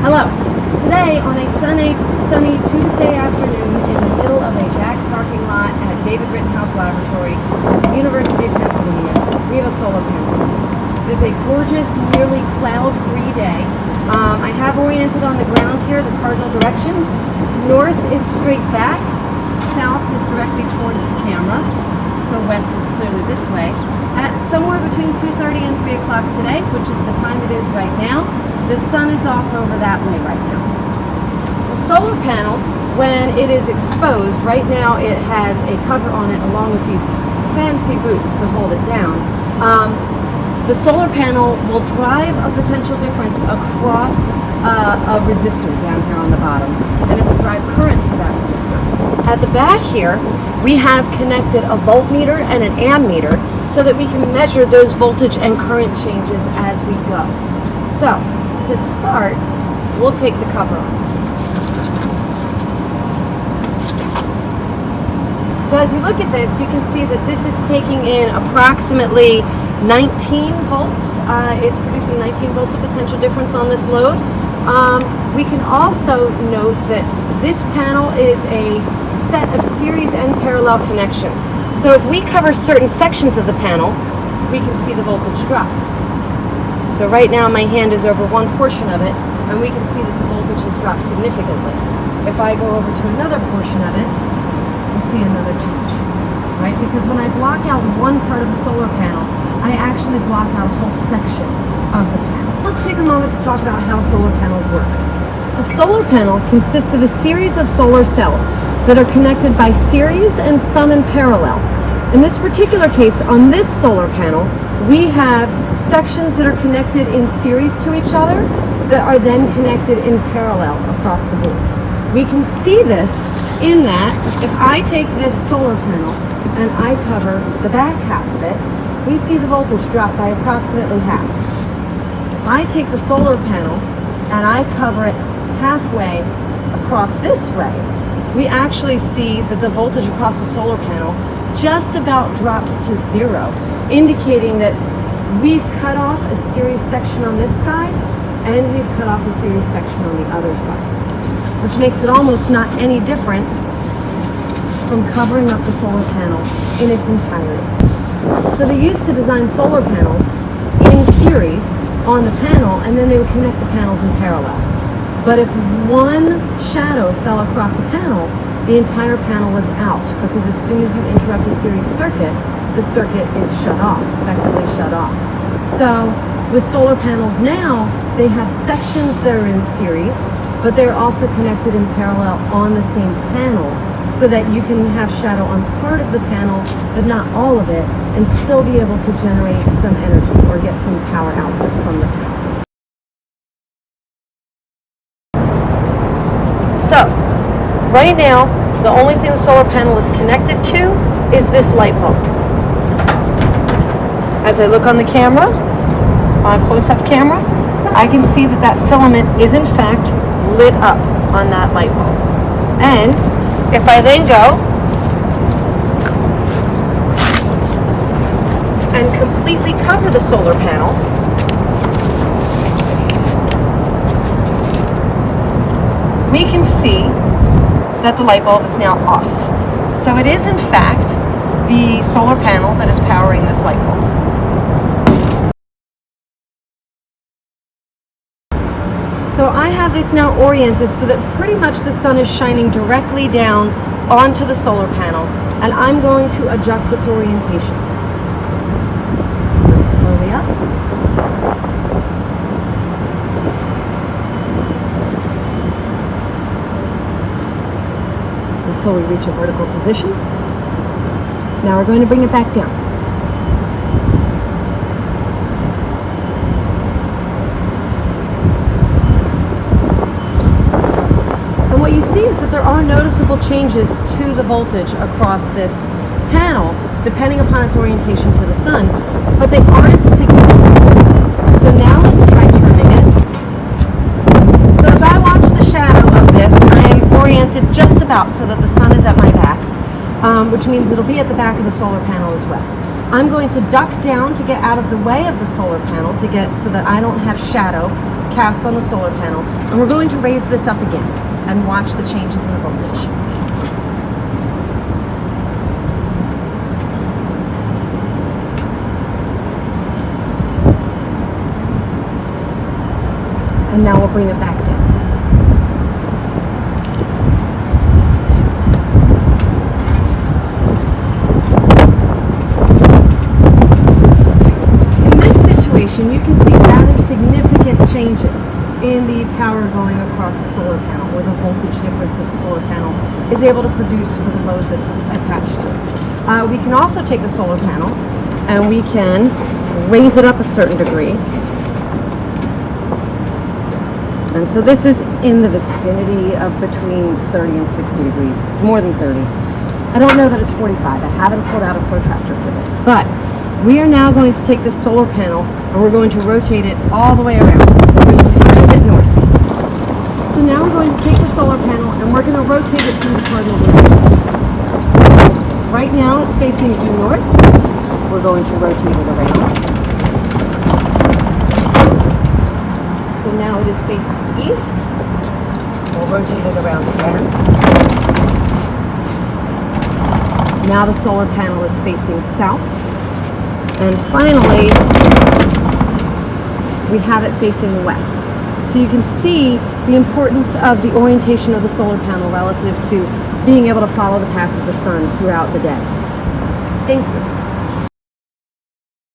Hello. Today on a sunny Tuesday afternoon in the middle of a back parking lot at David Rittenhouse Laboratory, University of Pennsylvania, we have a solar panel. It is a gorgeous, nearly cloud-free day. I have oriented on the ground here the cardinal directions. North is straight back, south is directly towards the camera, so west is clearly this way. At somewhere between 2:30 and 3 o'clock today, which is the time it is right now, the sun is off over that way right now. The solar panel, when it is exposed, right now it has a cover on it along with these fancy boots to hold it down. The solar panel will drive a potential difference across a resistor down here on the bottom, and it will drive current through that resistor. At the back here, we have connected a voltmeter and an ammeter so that we can measure those voltage and current changes as we go. So, to start, we'll take the cover off. So as you look at this, you can see that this is taking in approximately 19 volts. It's producing 19 volts of potential difference on this load. We can also note that this panel is a set of series and parallel connections. So if we cover certain sections of the panel, we can see the voltage drop. So right now my hand is over one portion of it, and we can see that the voltage has dropped significantly. If I go over to another portion of it, we'll see another change, right? Because when I block out one part of the solar panel, I actually block out a whole section of the panel. Let's take a moment to talk about how solar panels work. A solar panel consists of a series of solar cells that are connected by series and some in parallel. In this particular case, on this solar panel, we have sections that are connected in series to each other that are then connected in parallel across the board. We can see this in that if I take this solar panel and I cover the back half of it, we see the voltage drop by approximately half. If I take the solar panel and I cover it halfway across this way, we actually see that the voltage across the solar panel just about drops to zero, indicating that we've cut off a series section on this side and we've cut off a series section on the other side, which makes it almost not any different from covering up the solar panel in its entirety. So they used to design solar panels in series on the panel, and then they would connect the panels in parallel. But if one shadow fell across a panel, the entire panel was out, because as soon as you interrupt a series circuit, the circuit is shut off, effectively shut off. So with solar panels now, they have sections that are in series, but they're also connected in parallel on the same panel, so that you can have shadow on part of the panel, but not all of it, and still be able to generate some energy or get some power output from the panel. So, right now, the only thing the solar panel is connected to is this light bulb. As I look on the camera, on a close-up camera, I can see that that filament is in fact lit up on that light bulb. And if I then go and completely cover the solar panel, we can see that the light bulb is now off. So it is in fact the solar panel that is powering this light bulb. So I have this now oriented so that pretty much the sun is shining directly down onto the solar panel, and I'm going to adjust its orientation. Very slowly up. Until we reach a vertical position. Now we're going to bring it back down. And what you see is that there are noticeable changes to the voltage across this panel, depending upon its orientation to the sun, but they aren't significant. So now let's try turning it. So as I watch the shadow of this, I am oriented just about so that the sun is at my back, which means it'll be at the back of the solar panel as well. I'm going to duck down to get out of the way of the solar panel so that I don't have shadow cast on the solar panel. And we're going to raise this up again and watch the changes in the voltage. And now we'll bring it back down. In this situation, you can see rather significant changes in the power going across the solar panel, or the voltage difference that the solar panel is able to produce for the load that's attached to it. We can also take the solar panel and we can raise it up a certain degree. And so this is in the vicinity of between 30 and 60 degrees. It's more than 30. I don't know that it's 45. I haven't pulled out a protractor for this. But we are now going to take this solar panel and we're going to rotate it all the way around. We're going to start with it north. So now I'm going to take the solar panel and we're going to rotate it through the cardinal directions. So right now it's facing due north. We're going to rotate it around. So now it is facing east. We'll rotate it around again. Now the solar panel is facing south. And finally, we have it facing west. So you can see the importance of the orientation of the solar panel relative to being able to follow the path of the sun throughout the day. Thank you.